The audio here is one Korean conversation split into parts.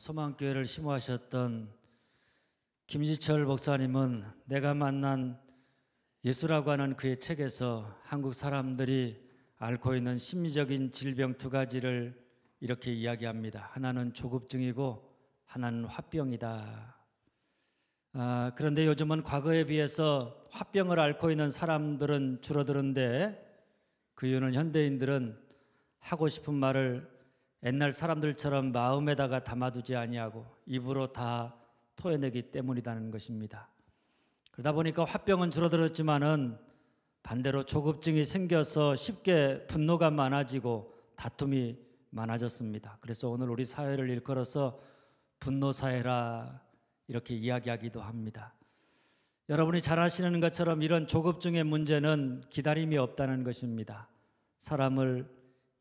소망교회를 심호하셨던 김지철 목사님은 내가 만난 예수라고 하는 그의 책에서 한국 사람들이 앓고 있는 심리적인 질병 두 가지를 이렇게 이야기합니다. 하나는 조급증이고 하나는 화병이다. 그런데 요즘은 과거에 비해서 화병을 앓고 있는 사람들은 줄어드는데 그 이유는 현대인들은 하고 싶은 말을 옛날 사람들처럼 마음에다가 담아두지 아니하고 입으로 다 토해내기 때문이라는 것입니다. 그러다 보니까 화병은 줄어들었지만은 반대로 조급증이 생겨서 쉽게 분노가 많아지고 다툼이 많아졌습니다. 그래서 오늘 우리 사회를 일컬어서 분노사회라 이렇게 이야기하기도 합니다. 여러분이 잘 아시는 것처럼 이런 조급증의 문제는 기다림이 없다는 것입니다. 사람을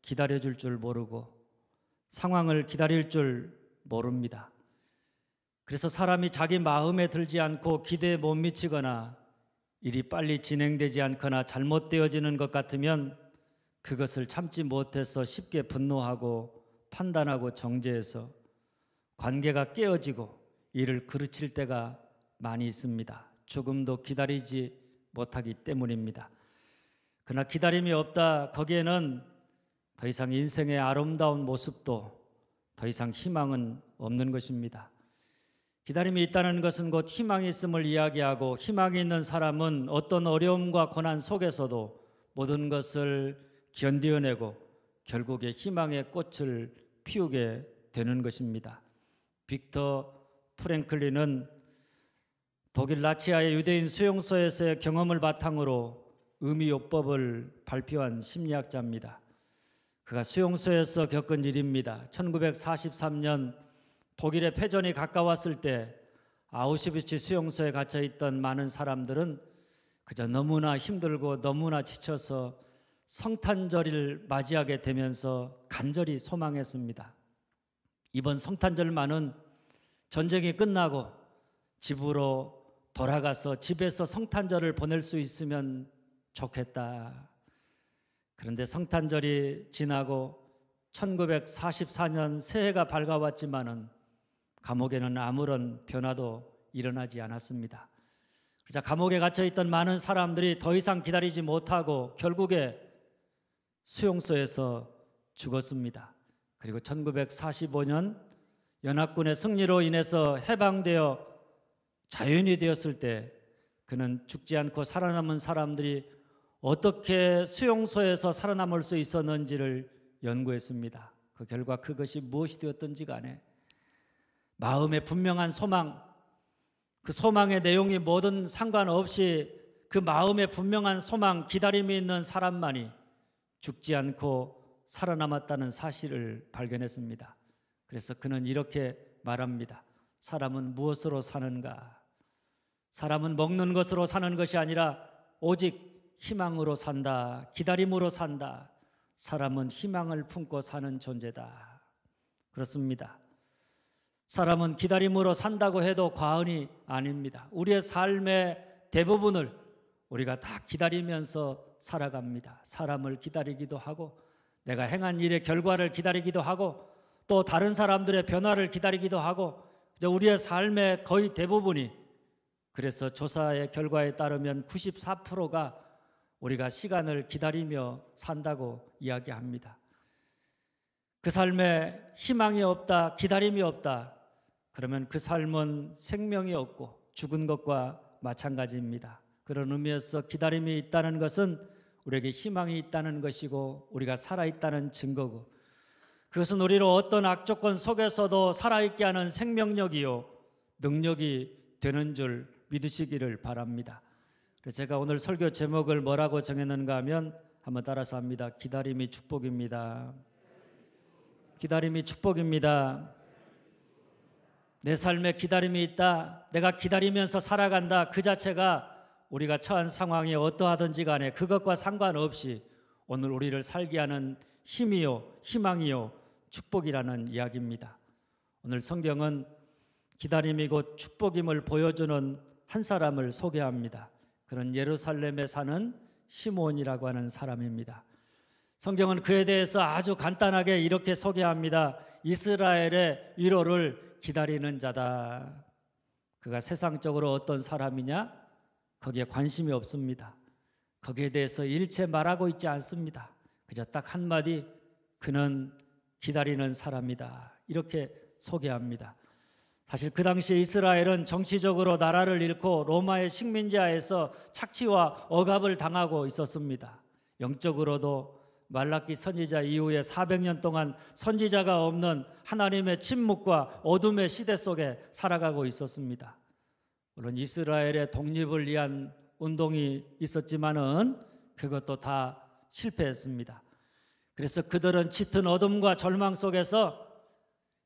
기다려줄 줄 모르고 상황을 기다릴 줄 모릅니다. 그래서 사람이 자기 마음에 들지 않고 기대에 못 미치거나 일이 빨리 진행되지 않거나 잘못되어지는 것 같으면 그것을 참지 못해서 쉽게 분노하고 판단하고 정죄해서 관계가 깨어지고 일을 그르칠 때가 많이 있습니다. 조금도 기다리지 못하기 때문입니다. 그러나 기다림이 없다, 거기에는 더 이상 인생의 아름다운 모습도 더 이상 희망은 없는 것입니다. 기다림이 있다는 것은 곧 희망이 있음을 이야기하고, 희망이 있는 사람은 어떤 어려움과 고난 속에서도 모든 것을 견디어내고 결국에 희망의 꽃을 피우게 되는 것입니다. 빅터 프랭클린은 독일 나치아의 유대인 수용소에서의 경험을 바탕으로 의미요법을 발표한 심리학자입니다. 그가 수용소에서 겪은 일입니다. 1943년 독일의 패전이 가까웠을 때 아우슈비츠 수용소에 갇혀있던 많은 사람들은 그저 너무나 힘들고 너무나 지쳐서 성탄절을 맞이하게 되면서 간절히 소망했습니다. 이번 성탄절만은 전쟁이 끝나고 집으로 돌아가서 집에서 성탄절을 보낼 수 있으면 좋겠다. 그런데 성탄절이 지나고 1944년 새해가 밝아왔지만은 감옥에는 아무런 변화도 일어나지 않았습니다. 그래서 감옥에 갇혀있던 많은 사람들이 더 이상 기다리지 못하고 결국에 수용소에서 죽었습니다. 그리고 1945년 연합군의 승리로 인해서 해방되어 자연이 되었을 때 그는 죽지 않고 살아남은 사람들이 어떻게 수용소에서 살아남을 수 있었는지를 연구했습니다. 그 결과 그것이 무엇이 되었든지 간에 마음에 분명한 소망, 그 소망의 내용이 뭐든 상관없이 그 마음에 분명한 소망, 기다림이 있는 사람만이 죽지 않고 살아남았다는 사실을 발견했습니다. 그래서 그는 이렇게 말합니다. 사람은 무엇으로 사는가? 사람은 먹는 것으로 사는 것이 아니라 오직 희망으로 산다. 기다림으로 산다. 사람은 희망을 품고 사는 존재다. 그렇습니다. 사람은 기다림으로 산다고 해도 과언이 아닙니다. 우리의 삶의 대부분을 우리가 다 기다리면서 살아갑니다. 사람을 기다리기도 하고 내가 행한 일의 결과를 기다리기도 하고 또 다른 사람들의 변화를 기다리기도 하고 우리의 삶의 거의 대부분이, 그래서 조사의 결과에 따르면 94%가 우리가 시간을 기다리며 산다고 이야기합니다. 그 삶에 희망이 없다, 기다림이 없다, 그러면 그 삶은 생명이 없고 죽은 것과 마찬가지입니다. 그런 의미에서 기다림이 있다는 것은 우리에게 희망이 있다는 것이고 우리가 살아있다는 증거고, 그것은 우리를 어떤 악조건 속에서도 살아있게 하는 생명력이요 능력이 되는 줄 믿으시기를 바랍니다. 그래서 제가 오늘 설교 제목을 뭐라고 정했는가 하면 한번 따라서 합니다. 기다림이 축복입니다. 기다림이 축복입니다. 내 삶에 기다림이 있다, 내가 기다리면서 살아간다, 그 자체가 우리가 처한 상황이 어떠하든지 간에 그것과 상관없이 오늘 우리를 살게 하는 힘이요 희망이요 축복이라는 이야기입니다. 오늘 성경은 기다림이 곧 축복임을 보여주는 한 사람을 소개합니다. 그런 예루살렘에 사는 시몬이라고 하는 사람입니다. 성경은 그에 대해서 아주 간단하게 이렇게 소개합니다. 이스라엘의 위로를 기다리는 자다. 그가 세상적으로 어떤 사람이냐? 거기에 관심이 없습니다. 거기에 대해서 일체 말하고 있지 않습니다. 그저 딱 한마디, 그는 기다리는 사람이다, 이렇게 소개합니다. 사실 그 당시 이스라엘은 정치적으로 나라를 잃고 로마의 식민지하에서 착취와 억압을 당하고 있었습니다. 영적으로도 말라기 선지자 이후에 400년 동안 선지자가 없는 하나님의 침묵과 어둠의 시대 속에 살아가고 있었습니다. 물론 이스라엘의 독립을 위한 운동이 있었지만은 그것도 다 실패했습니다. 그래서 그들은 짙은 어둠과 절망 속에서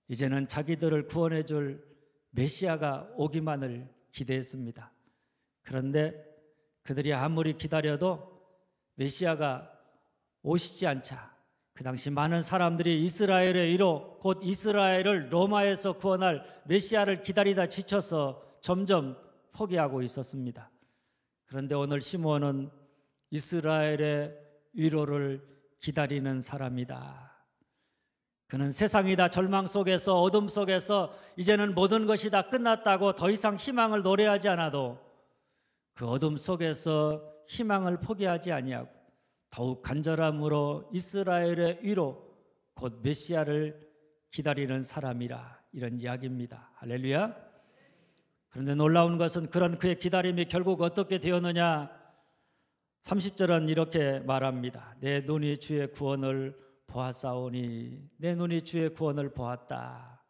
이제는 자기들을 구원해 줄 메시아가 오기만을 기대했습니다. 그런데 그들이 아무리 기다려도 메시아가 오시지 않자 그 당시 많은 사람들이 이스라엘의 위로, 곧 이스라엘을 로마에서 구원할 메시아를 기다리다 지쳐서 점점 포기하고 있었습니다. 그런데 오늘 시므온은 이스라엘의 위로를 기다리는 사람이다. 그는 세상이 다 절망 속에서, 어둠 속에서 이제는 모든 것이 다 끝났다고 더 이상 희망을 노래하지 않아도 그 어둠 속에서 희망을 포기하지 아니하고 더욱 간절함으로 이스라엘의 위로, 곧 메시아를 기다리는 사람이라, 이런 이야기입니다. 할렐루야. 그런데 놀라운 것은 그런 그의 기다림이 결국 어떻게 되었느냐? 30절은 이렇게 말합니다. 내 눈이 주의 구원을 보았사오니, 내 눈이 주의 구원을 보았다.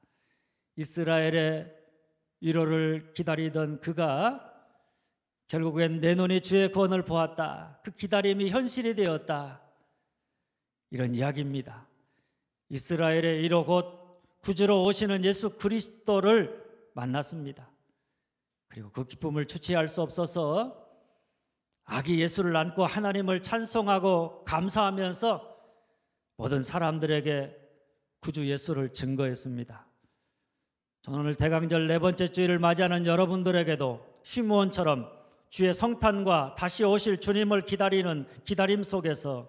이스라엘의 위로를 기다리던 그가 결국엔 내 눈이 주의 구원을 보았다. 그 기다림이 현실이 되었다. 이런 이야기입니다. 이스라엘의 위로, 곧 구주로 오시는 예수 그리스도를 만났습니다. 그리고 그 기쁨을 주체할 수 없어서 아기 예수를 안고 하나님을 찬송하고 감사하면서 모든 사람들에게 구주 예수를 증거했습니다. 저는 오늘 대강절 네 번째 주일을 맞이하는 여러분들에게도 시므온처럼 주의 성탄과 다시 오실 주님을 기다리는 기다림 속에서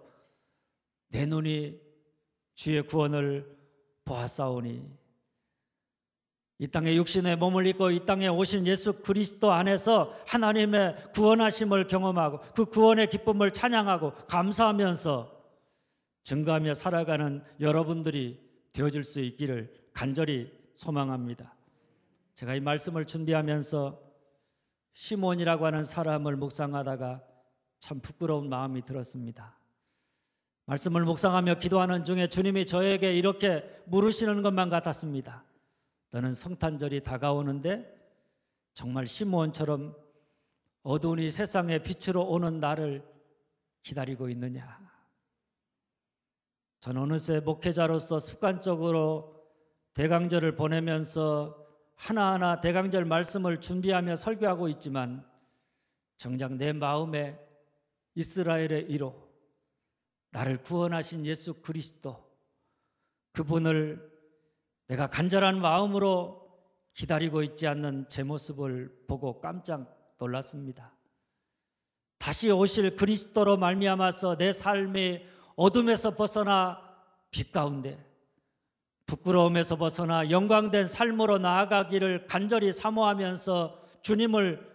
내 눈이 주의 구원을 보았사오니, 이 땅에 육신의 몸을 입고 이 땅에 오신 예수 그리스도 안에서 하나님의 구원하심을 경험하고 그 구원의 기쁨을 찬양하고 감사하면서 증거하며 살아가는 여러분들이 되어질 수 있기를 간절히 소망합니다. 제가 이 말씀을 준비하면서 시몬이라고 하는 사람을 묵상하다가 참 부끄러운 마음이 들었습니다. 말씀을 묵상하며 기도하는 중에 주님이 저에게 이렇게 물으시는 것만 같았습니다. 너는 성탄절이 다가오는데 정말 시므온처럼 어두운 이 세상의 빛으로 오는 나를 기다리고 있느냐? 저는 어느새 목회자로서 습관적으로 대강절을 보내면서 하나하나 대강절 말씀을 준비하며 설교하고 있지만 정작 내 마음에 이스라엘의 위로, 나를 구원하신 예수 그리스도, 그분을 내가 간절한 마음으로 기다리고 있지 않는 제 모습을 보고 깜짝 놀랐습니다. 다시 오실 그리스도로 말미암아서 내 삶이 어둠에서 벗어나 빛 가운데, 부끄러움에서 벗어나 영광된 삶으로 나아가기를 간절히 사모하면서 주님을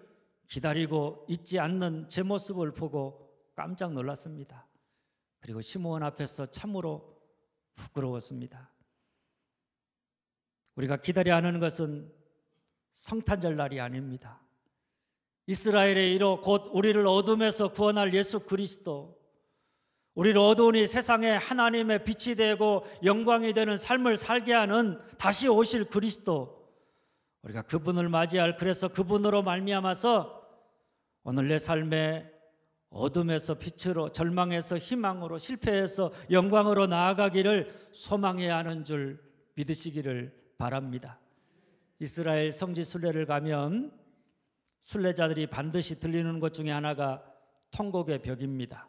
기다리고 있지 않는 제 모습을 보고 깜짝 놀랐습니다. 그리고 시므온 앞에서 참으로 부끄러웠습니다. 우리가 기다려야 하는 것은 성탄절 날이 아닙니다. 이스라엘의 위로, 곧 우리를 어둠에서 구원할 예수 그리스도, 우리를 어두운 이 세상에 하나님의 빛이 되고 영광이 되는 삶을 살게 하는 다시 오실 그리스도, 우리가 그분을 맞이할, 그래서 그분으로 말미암아서 오늘 내 삶에 어둠에서 빛으로, 절망에서 희망으로, 실패해서 영광으로 나아가기를 소망해야 하는 줄 믿으시기를 바랍니다. 이스라엘 성지 순례를 가면 순례자들이 반드시 들리는 것 중에 하나가 통곡의 벽입니다.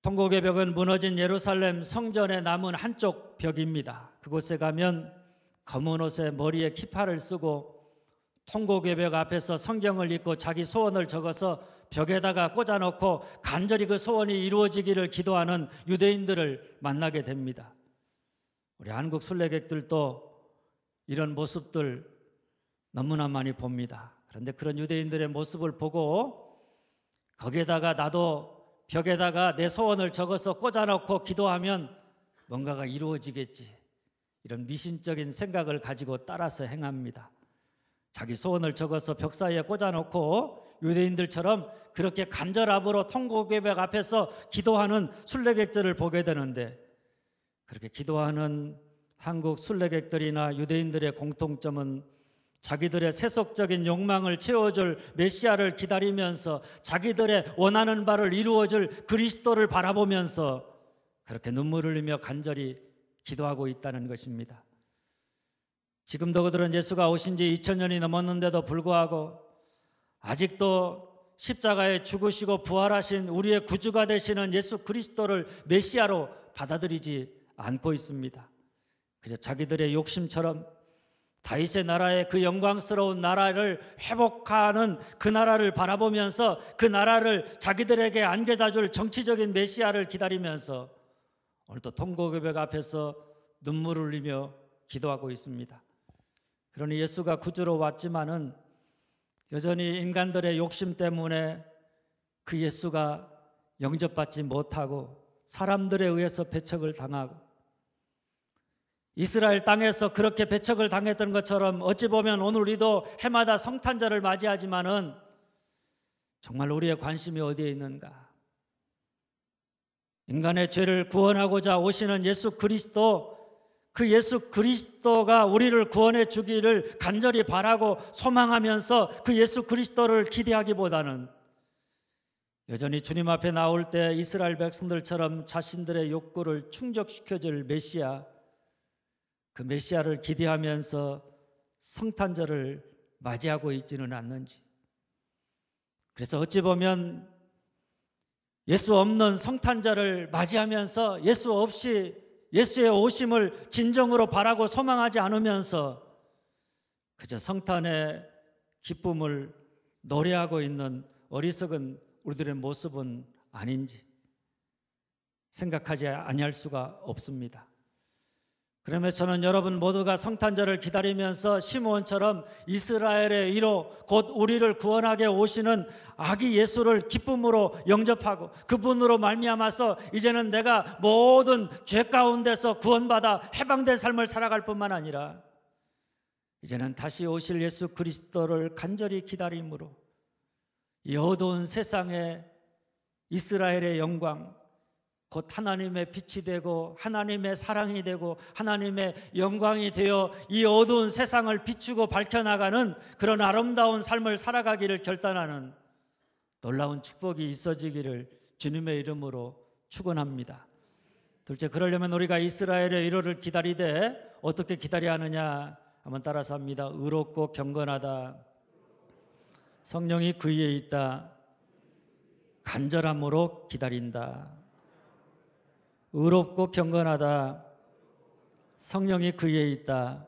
통곡의 벽은 무너진 예루살렘 성전에 남은 한쪽 벽입니다. 그곳에 가면 검은 옷에 머리에 키파를 쓰고 통곡의 벽 앞에서 성경을 읽고 자기 소원을 적어서 벽에다가 꽂아놓고 간절히 그 소원이 이루어지기를 기도하는 유대인들을 만나게 됩니다. 우리 한국 순례객들도 이런 모습들 너무나 많이 봅니다. 그런데 그런 유대인들의 모습을 보고 거기에다가 나도 벽에다가 내 소원을 적어서 꽂아놓고 기도하면 뭔가가 이루어지겠지, 이런 미신적인 생각을 가지고 따라서 행합니다. 자기 소원을 적어서 벽 사이에 꽂아놓고 유대인들처럼 그렇게 간절함으로 통곡예배 앞에서 기도하는 순례객들을 보게 되는데, 그렇게 기도하는 한국 순례객들이나 유대인들의 공통점은 자기들의 세속적인 욕망을 채워줄 메시아를 기다리면서 자기들의 원하는 바를 이루어줄 그리스도를 바라보면서 그렇게 눈물을 흘리며 간절히 기도하고 있다는 것입니다. 지금도 그들은 예수가 오신 지 2000년이 넘었는데도 불구하고 아직도 십자가에 죽으시고 부활하신 우리의 구주가 되시는 예수 그리스도를 메시아로 받아들이지 않고 있습니다. 그저 자기들의 욕심처럼 다윗의 나라의 그 영광스러운 나라를 회복하는 그 나라를 바라보면서 그 나라를 자기들에게 안겨다 줄 정치적인 메시아를 기다리면서 오늘도 통곡예배 앞에서 눈물을 흘리며 기도하고 있습니다. 그러니 예수가 구주로 왔지만은 여전히 인간들의 욕심 때문에 그 예수가 영접받지 못하고 사람들에 의해서 배척을 당하고, 이스라엘 땅에서 그렇게 배척을 당했던 것처럼 어찌 보면 오늘 우리도 해마다 성탄절을 맞이하지만은 정말 우리의 관심이 어디에 있는가? 인간의 죄를 구원하고자 오시는 예수 그리스도, 그 예수 그리스도가 우리를 구원해 주기를 간절히 바라고 소망하면서 그 예수 그리스도를 기대하기보다는 여전히 주님 앞에 나올 때 이스라엘 백성들처럼 자신들의 욕구를 충족시켜줄 메시아, 그 메시아를 기대하면서 성탄절을 맞이하고 있지는 않는지. 그래서 어찌 보면 예수 없는 성탄절을 맞이하면서 예수 없이 예수의 오심을 진정으로 바라고 소망하지 않으면서 그저 성탄의 기쁨을 노래하고 있는 어리석은 우리들의 모습은 아닌지 생각하지 아니할 수가 없습니다. 그러면 저는 여러분 모두가 성탄절을 기다리면서 시므온처럼 이스라엘의 위로 곧 우리를 구원하게 오시는 아기 예수를 기쁨으로 영접하고 그분으로 말미암아서 이제는 내가 모든 죄 가운데서 구원받아 해방된 삶을 살아갈 뿐만 아니라 이제는 다시 오실 예수 그리스도를 간절히 기다림으로 이 어두운 세상에 이스라엘의 영광, 곧 하나님의 빛이 되고 하나님의 사랑이 되고 하나님의 영광이 되어 이 어두운 세상을 비추고 밝혀나가는 그런 아름다운 삶을 살아가기를 결단하는 놀라운 축복이 있어지기를 주님의 이름으로 축원합니다. 둘째, 그러려면 우리가 이스라엘의 위로를 기다리되 어떻게 기다려야 하느냐 한번 따라서 합니다. 의롭고 경건하다, 성령이 그 위에 있다, 간절함으로 기다린다. 의롭고 경건하다, 성령이 그 위에 있다,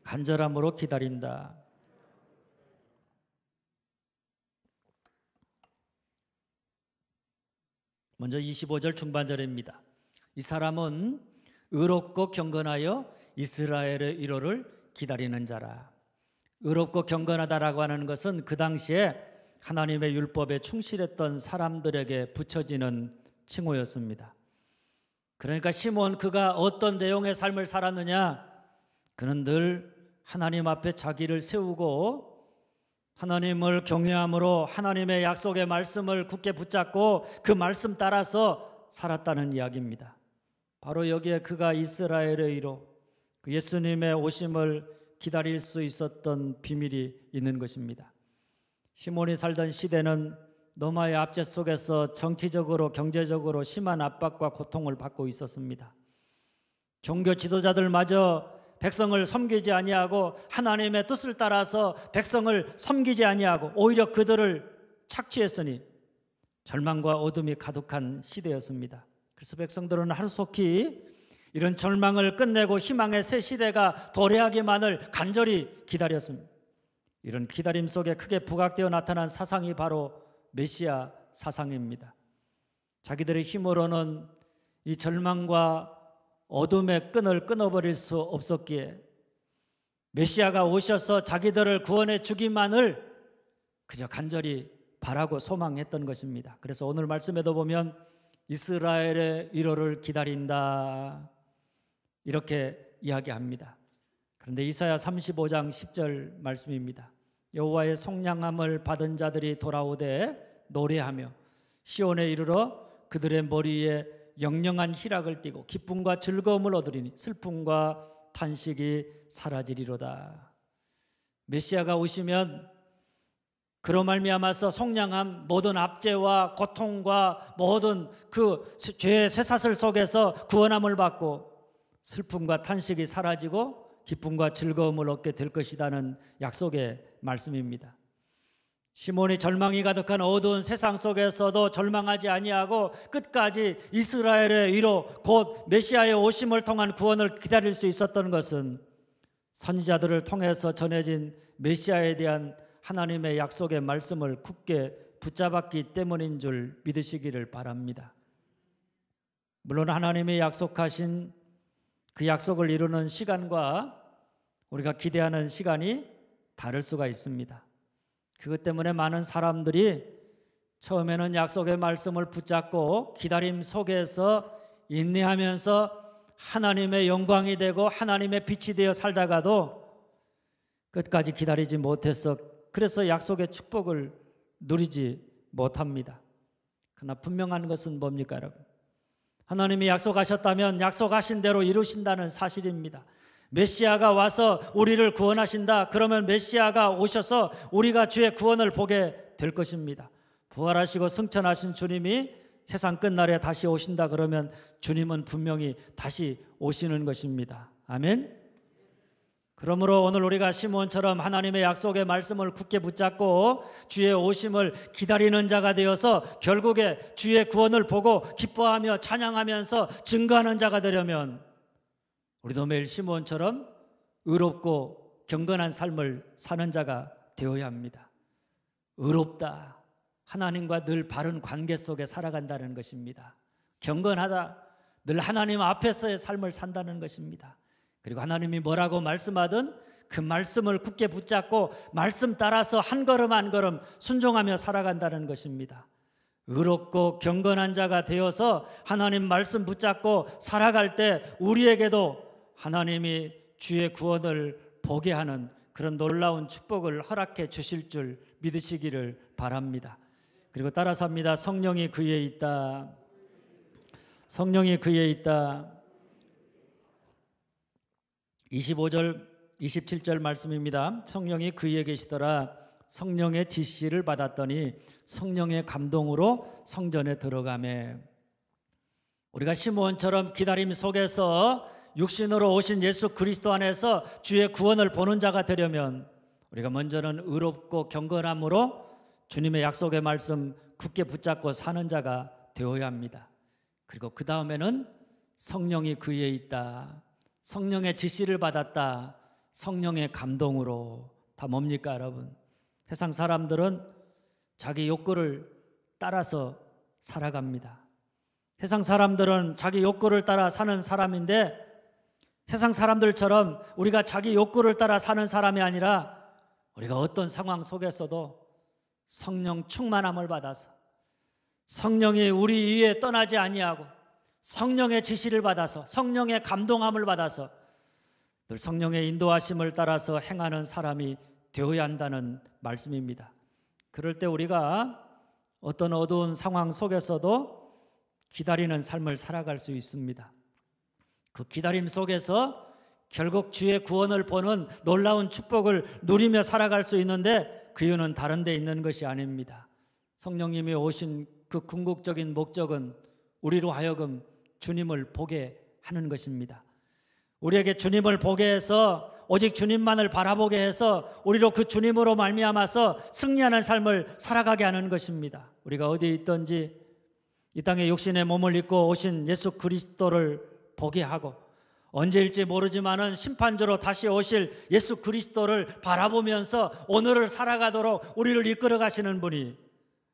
간절함으로 기다린다. 먼저 25절 중반절입니다. 이 사람은 의롭고 경건하여 이스라엘의 위로를 기다리는 자라. 의롭고 경건하다라고 하는 것은 그 당시에 하나님의 율법에 충실했던 사람들에게 붙여지는 칭호였습니다. 그러니까 시므온 그가 어떤 내용의 삶을 살았느냐? 그는 늘 하나님 앞에 자기를 세우고 하나님을 경외함으로 하나님의 약속의 말씀을 굳게 붙잡고 그 말씀 따라서 살았다는 이야기입니다. 바로 여기에 그가 이스라엘의 위로 그 예수님의 오심을 기다릴 수 있었던 비밀이 있는 것입니다. 시므온이 살던 시대는 로마의 압제 속에서 정치적으로 경제적으로 심한 압박과 고통을 받고 있었습니다. 종교 지도자들마저 백성을 섬기지 아니하고 하나님의 뜻을 따라서 백성을 섬기지 아니하고 오히려 그들을 착취했으니 절망과 어둠이 가득한 시대였습니다. 그래서 백성들은 하루속히 이런 절망을 끝내고 희망의 새 시대가 도래하기만을 간절히 기다렸습니다. 이런 기다림 속에 크게 부각되어 나타난 사상이 바로 메시아 사상입니다. 자기들의 힘으로는 이 절망과 어둠의 끈을 끊어버릴 수 없었기에 메시아가 오셔서 자기들을 구원해 주기만을 그저 간절히 바라고 소망했던 것입니다. 그래서 오늘 말씀에도 보면 이스라엘의 위로를 기다린다 이렇게 이야기합니다. 그런데 이사야 35장 10절 말씀입니다. 여호와의 속량함을 받은 자들이 돌아오되 노래하며 시온에 이르러 그들의 머리에 영영한 희락을 띠고 기쁨과 즐거움을 얻으리니 슬픔과 탄식이 사라지리로다. 메시아가 오시면 그로 말미암아서 속량함, 모든 압제와 고통과 모든 그 죄의 쇠사슬 속에서 구원함을 받고 슬픔과 탄식이 사라지고 기쁨과 즐거움을 얻게 될 것이라는 약속의 말씀입니다. 시몬이 절망이 가득한 어두운 세상 속에서도 절망하지 아니하고 끝까지 이스라엘의 위로 곧 메시아의 오심을 통한 구원을 기다릴 수 있었던 것은 선지자들을 통해서 전해진 메시아에 대한 하나님의 약속의 말씀을 굳게 붙잡았기 때문인 줄 믿으시기를 바랍니다. 물론 하나님이 약속하신 그 약속을 이루는 시간과 우리가 기대하는 시간이 다를 수가 있습니다. 그것 때문에 많은 사람들이 처음에는 약속의 말씀을 붙잡고 기다림 속에서 인내하면서 하나님의 영광이 되고 하나님의 빛이 되어 살다가도 끝까지 기다리지 못해서 그래서 약속의 축복을 누리지 못합니다. 그러나 분명한 것은 뭡니까 여러분? 하나님이 약속하셨다면 약속하신 대로 이루신다는 사실입니다. 메시아가 와서 우리를 구원하신다. 그러면 메시아가 오셔서 우리가 주의 구원을 보게 될 것입니다. 부활하시고 승천하신 주님이 세상 끝날에 다시 오신다 그러면 주님은 분명히 다시 오시는 것입니다. 아멘. 그러므로 오늘 우리가 시몬처럼 하나님의 약속의 말씀을 굳게 붙잡고 주의 오심을 기다리는 자가 되어서 결국에 주의 구원을 보고 기뻐하며 찬양하면서 증거하는 자가 되려면 우리도 매일 시몬처럼 의롭고 경건한 삶을 사는 자가 되어야 합니다. 의롭다. 하나님과 늘 바른 관계 속에 살아간다는 것입니다. 경건하다. 늘 하나님 앞에서의 삶을 산다는 것입니다. 그리고 하나님이 뭐라고 말씀하든 그 말씀을 굳게 붙잡고 말씀 따라서 한 걸음 한 걸음 순종하며 살아간다는 것입니다. 의롭고 경건한 자가 되어서 하나님 말씀 붙잡고 살아갈 때 우리에게도 하나님이 주의 구원을 보게 하는 그런 놀라운 축복을 허락해 주실 줄 믿으시기를 바랍니다. 그리고 따라서 합니다. 성령이 그에 있다. 성령이 그에 있다. 25절 27절 말씀입니다. 성령이 그에 계시더라. 성령의 지시를 받았더니 성령의 감동으로 성전에 들어가매. 우리가 시므온처럼 기다림 속에서 육신으로 오신 예수 그리스도 안에서 주의 구원을 보는 자가 되려면 우리가 먼저는 의롭고 경건함으로 주님의 약속의 말씀 굳게 붙잡고 사는 자가 되어야 합니다. 그리고 그 다음에는 성령이 그에 있다. 성령의 지시를 받았다. 성령의 감동으로. 다 뭡니까 여러분? 세상 사람들은 자기 욕구를 따라서 살아갑니다. 세상 사람들은 자기 욕구를 따라 사는 사람인데 세상 사람들처럼 우리가 자기 욕구를 따라 사는 사람이 아니라 우리가 어떤 상황 속에서도 성령 충만함을 받아서 성령이 우리 위에 떠나지 아니하고 성령의 지시를 받아서 성령의 감동함을 받아서 늘 성령의 인도하심을 따라서 행하는 사람이 되어야 한다는 말씀입니다. 그럴 때 우리가 어떤 어두운 상황 속에서도 기다리는 삶을 살아갈 수 있습니다. 그 기다림 속에서 결국 주의 구원을 보는 놀라운 축복을 누리며 살아갈 수 있는데 그 이유는 다른 데 있는 것이 아닙니다. 성령님이 오신 그 궁극적인 목적은 우리로 하여금 주님을 보게 하는 것입니다. 우리에게 주님을 보게 해서 오직 주님만을 바라보게 해서 우리로 그 주님으로 말미암아서 승리하는 삶을 살아가게 하는 것입니다. 우리가 어디에 있든지 이 땅에 육신의 몸을 입고 오신 예수 그리스도를 보게 하고 언제일지 모르지만은 심판주로 다시 오실 예수 그리스도를 바라보면서 오늘을 살아가도록 우리를 이끌어 가시는 분이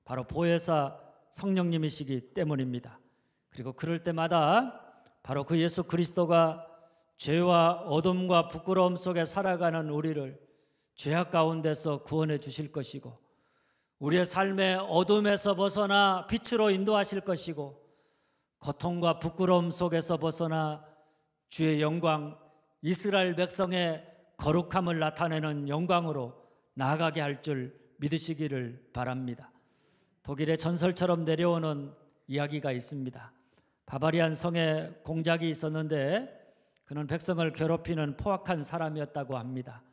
바로 보혜사 성령님이시기 때문입니다. 그리고 그럴 때마다 바로 그 예수 그리스도가 죄와 어둠과 부끄러움 속에 살아가는 우리를 죄악 가운데서 구원해 주실 것이고, 우리의 삶의 어둠에서 벗어나 빛으로 인도하실 것이고, 고통과 부끄러움 속에서 벗어나 주의 영광, 이스라엘 백성의 거룩함을 나타내는 영광으로 나아가게 할 줄 믿으시기를 바랍니다. 독일의 전설처럼 내려오는 이야기가 있습니다. 바바리안 성에 공작이 있었는데 그는 백성을 괴롭히는 포악한 사람이었다고 합니다.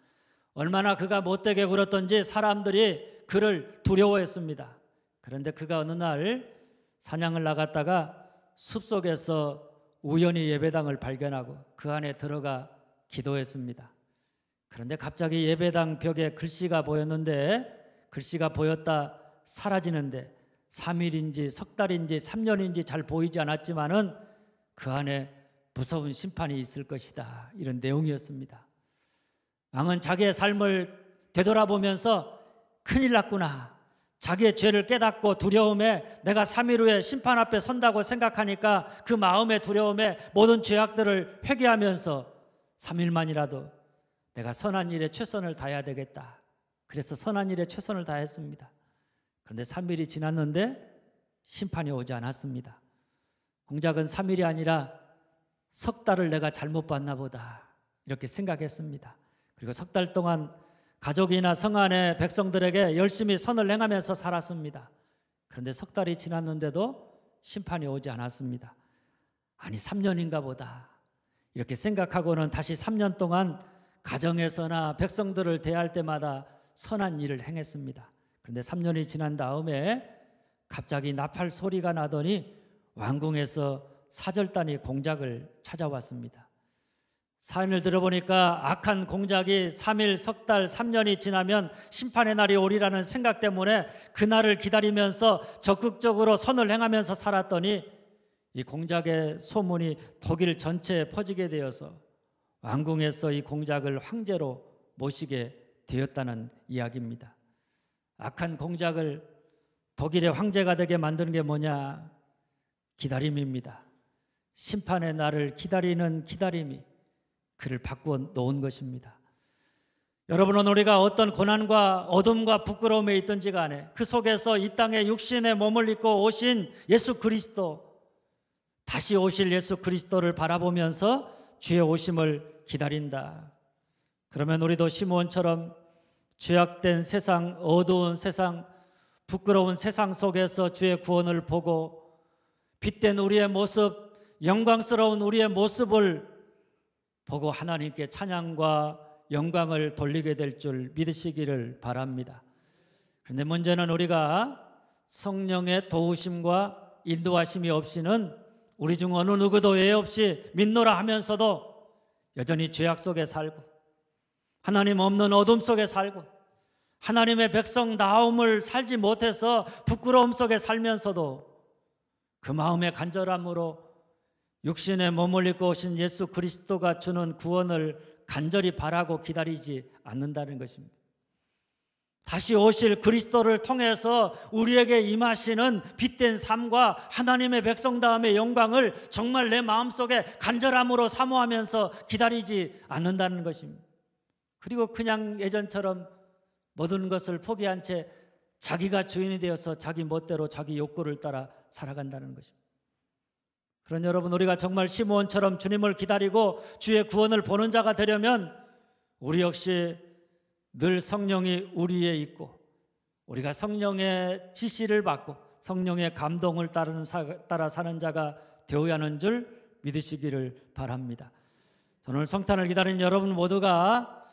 얼마나 그가 못되게 굴었던지 사람들이 그를 두려워했습니다. 그런데 그가 어느 날 사냥을 나갔다가 숲속에서 우연히 예배당을 발견하고 그 안에 들어가 기도했습니다. 그런데 갑자기 예배당 벽에 글씨가 보였는데, 글씨가 보였다 사라지는데 3일인지 석 달인지 3년인지 잘 보이지 않았지만은 그 안에 무서운 심판이 있을 것이다, 이런 내용이었습니다. 왕은 자기의 삶을 되돌아보면서 큰일 났구나, 자기의 죄를 깨닫고 두려움에 내가 3일 후에 심판 앞에 선다고 생각하니까 그 마음의 두려움에 모든 죄악들을 회개하면서 3일만이라도 내가 선한 일에 최선을 다해야 되겠다. 그래서 선한 일에 최선을 다했습니다. 그런데 3일이 지났는데 심판이 오지 않았습니다. 공작은 3일이 아니라 석 달을 내가 잘못 봤나 보다, 이렇게 생각했습니다. 그리고 석 달 동안 가족이나 성 안의 백성들에게 열심히 선을 행하면서 살았습니다. 그런데 석 달이 지났는데도 심판이 오지 않았습니다. 아니 3년인가 보다, 이렇게 생각하고는 다시 3년 동안 가정에서나 백성들을 대할 때마다 선한 일을 행했습니다. 그런데 3년이 지난 다음에 갑자기 나팔 소리가 나더니 왕궁에서 사절단이 공작을 찾아왔습니다. 사연을 들어보니까 악한 공작이 3일, 석 달, 3년이 지나면 심판의 날이 오리라는 생각 때문에 그날을 기다리면서 적극적으로 선을 행하면서 살았더니 이 공작의 소문이 독일 전체에 퍼지게 되어서 왕궁에서 이 공작을 황제로 모시게 되었다는 이야기입니다. 악한 공작을 독일의 황제가 되게 만드는 게 뭐냐? 기다림입니다. 심판의 날을 기다리는 기다림이 그를 바꾸어 놓은 것입니다. 여러분은 우리가 어떤 고난과 어둠과 부끄러움에 있든지 간에 그 속에서 이 땅에 육신의 몸을 입고 오신 예수 그리스도, 다시 오실 예수 그리스도를 바라보면서 주의 오심을 기다린다. 그러면 우리도 시므온처럼 죄악된 세상, 어두운 세상, 부끄러운 세상 속에서 주의 구원을 보고 빛된 우리의 모습, 영광스러운 우리의 모습을 보고 하나님께 찬양과 영광을 돌리게 될 줄 믿으시기를 바랍니다. 그런데 문제는 우리가 성령의 도우심과 인도하심이 없이는 우리 중 어느 누구도 예외 없이 믿노라 하면서도 여전히 죄악 속에 살고 하나님 없는 어둠 속에 살고 하나님의 백성다움을 살지 못해서 부끄러움 속에 살면서도 그 마음의 간절함으로 육신에 몸을 입고 오신 예수 그리스도가 주는 구원을 간절히 바라고 기다리지 않는다는 것입니다. 다시 오실 그리스도를 통해서 우리에게 임하시는 빛된 삶과 하나님의 백성다움의 영광을 정말 내 마음속에 간절함으로 사모하면서 기다리지 않는다는 것입니다. 그리고 그냥 예전처럼 모든 것을 포기한 채 자기가 주인이 되어서 자기 멋대로 자기 욕구를 따라 살아간다는 것입니다. 그런 여러분, 우리가 정말 시므온처럼 주님을 기다리고 주의 구원을 보는 자가 되려면 우리 역시 늘 성령이 우리에 있고 우리가 성령의 지시를 받고 성령의 감동을 따라 사는 자가 되어야 하는 줄 믿으시기를 바랍니다. 오늘 성탄을 기다리는 여러분 모두가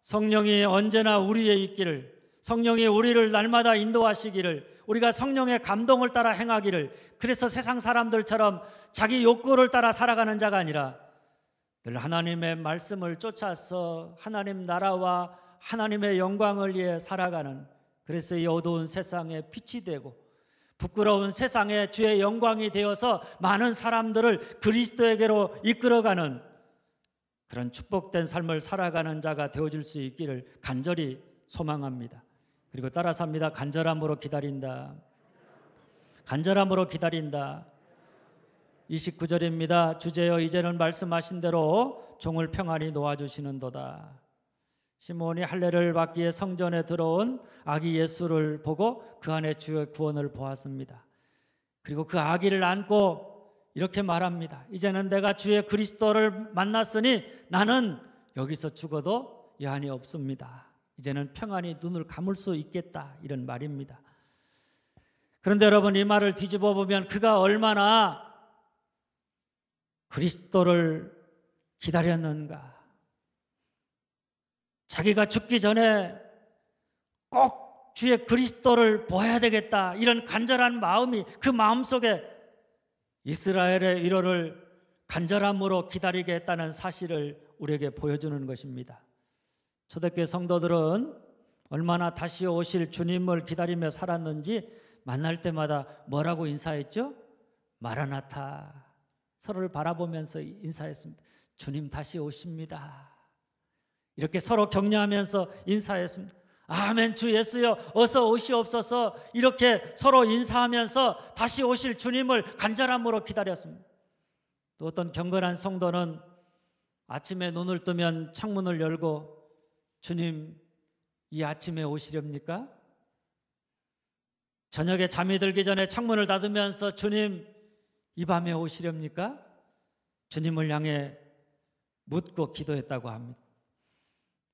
성령이 언제나 우리에 있기를, 성령이 우리를 날마다 인도하시기를, 우리가 성령의 감동을 따라 행하기를, 그래서 세상 사람들처럼 자기 욕구를 따라 살아가는 자가 아니라 늘 하나님의 말씀을 쫓아서 하나님 나라와 하나님의 영광을 위해 살아가는, 그래서 이 어두운 세상에 빛이 되고 부끄러운 세상에 주의 영광이 되어서 많은 사람들을 그리스도에게로 이끌어가는 그런 축복된 삶을 살아가는 자가 되어줄 수 있기를 간절히 소망합니다. 그리고 따라서 합니다. 간절함으로 기다린다. 간절함으로 기다린다. 29절입니다. 주제여 이제는 말씀하신 대로 종을 평안히 놓아주시는도다. 시몬이 할례를 받기에 성전에 들어온 아기 예수를 보고 그 안에 주의 구원을 보았습니다. 그리고 그 아기를 안고 이렇게 말합니다. 이제는 내가 주의 그리스도를 만났으니 나는 여기서 죽어도 여한이 없습니다. 이제는 평안히 눈을 감을 수 있겠다, 이런 말입니다. 그런데 여러분, 이 말을 뒤집어 보면 그가 얼마나 그리스도를 기다렸는가. 자기가 죽기 전에 꼭 주의 그리스도를 보아야 되겠다, 이런 간절한 마음이 그 마음속에 이스라엘의 위로를 간절함으로 기다리게 했다는 사실을 우리에게 보여주는 것입니다. 초대교회 성도들은 얼마나 다시 오실 주님을 기다리며 살았는지 만날 때마다 뭐라고 인사했죠? 마라나타. 서로를 바라보면서 인사했습니다. 주님 다시 오십니다. 이렇게 서로 격려하면서 인사했습니다. 아멘, 주 예수여 어서 오시옵소서. 이렇게 서로 인사하면서 다시 오실 주님을 간절함으로 기다렸습니다. 또 어떤 경건한 성도는 아침에 눈을 뜨면 창문을 열고 주님 이 아침에 오시렵니까? 저녁에 잠이 들기 전에 창문을 닫으면서 주님 이 밤에 오시렵니까? 주님을 향해 묻고 기도했다고 합니다.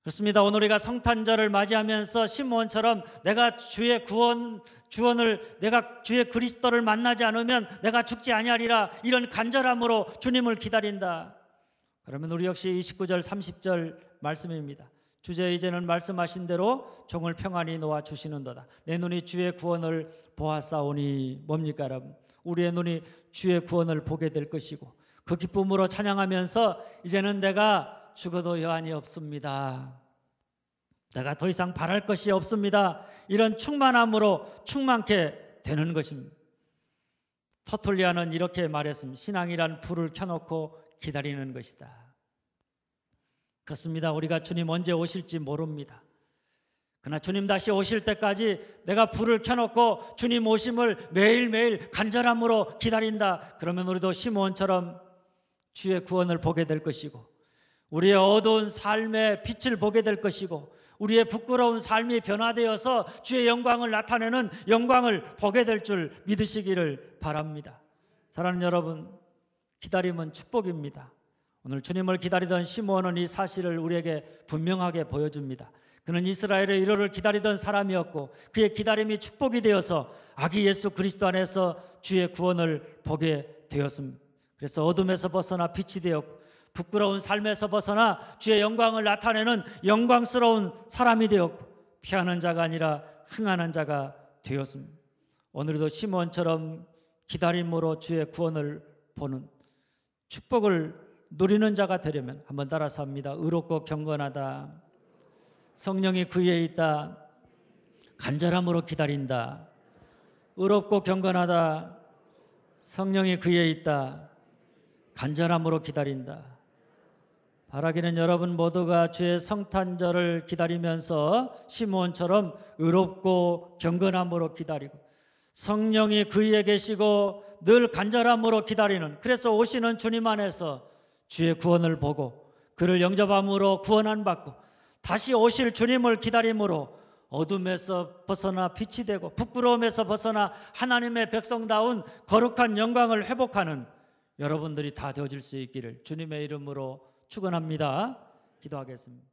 그렇습니다. 오늘 우리가 성탄절을 맞이하면서 시므온처럼 내가 주의 주원을 내가 주의 그리스도를 만나지 않으면 내가 죽지 아니하리라, 이런 간절함으로 주님을 기다린다. 그러면 우리 역시 29절 30절 말씀입니다. 주제 이제는 말씀하신 대로 종을 평안히 놓아 주시는도다. 내 눈이 주의 구원을 보았사오니, 뭡니까 여러분? 우리의 눈이 주의 구원을 보게 될 것이고 그 기쁨으로 찬양하면서 이제는 내가 죽어도 여한이 없습니다. 내가 더 이상 바랄 것이 없습니다. 이런 충만함으로 충만케 되는 것입니다. 터툴리아는 이렇게 말했습니다. 신앙이란 불을 켜놓고 기다리는 것이다. 그렇습니다. 우리가 주님 언제 오실지 모릅니다. 그러나 주님 다시 오실 때까지 내가 불을 켜놓고 주님 오심을 매일매일 간절함으로 기다린다. 그러면 우리도 시므온처럼 주의 구원을 보게 될 것이고 우리의 어두운 삶의 빛을 보게 될 것이고 우리의 부끄러운 삶이 변화되어서 주의 영광을 나타내는 영광을 보게 될 줄 믿으시기를 바랍니다. 사랑하는 여러분, 기다림은 축복입니다. 오늘 주님을 기다리던 시므온은 이 사실을 우리에게 분명하게 보여줍니다. 그는 이스라엘의 위로를 기다리던 사람이었고 그의 기다림이 축복이 되어서 아기 예수 그리스도 안에서 주의 구원을 보게 되었습니다. 그래서 어둠에서 벗어나 빛이 되었고 부끄러운 삶에서 벗어나 주의 영광을 나타내는 영광스러운 사람이 되었고 피하는 자가 아니라 흥하는 자가 되었습니다. 오늘도 시므온처럼 기다림으로 주의 구원을 보는 축복을 누리는 자가 되려면 한번 따라서 합니다. 의롭고 경건하다. 성령이 그 위에 있다. 간절함으로 기다린다. 의롭고 경건하다. 성령이 그 위에 있다. 간절함으로 기다린다. 바라기는 여러분 모두가 주의 성탄절을 기다리면서 시므온처럼 의롭고 경건함으로 기다리고 성령이 그 위에 계시고 늘 간절함으로 기다리는, 그래서 오시는 주님 안에서 주의 구원을 보고 그를 영접함으로 구원을 받고 다시 오실 주님을 기다림으로 어둠에서 벗어나 빛이 되고 부끄러움에서 벗어나 하나님의 백성다운 거룩한 영광을 회복하는 여러분들이 다 되어질 수 있기를 주님의 이름으로 축원합니다. 기도하겠습니다.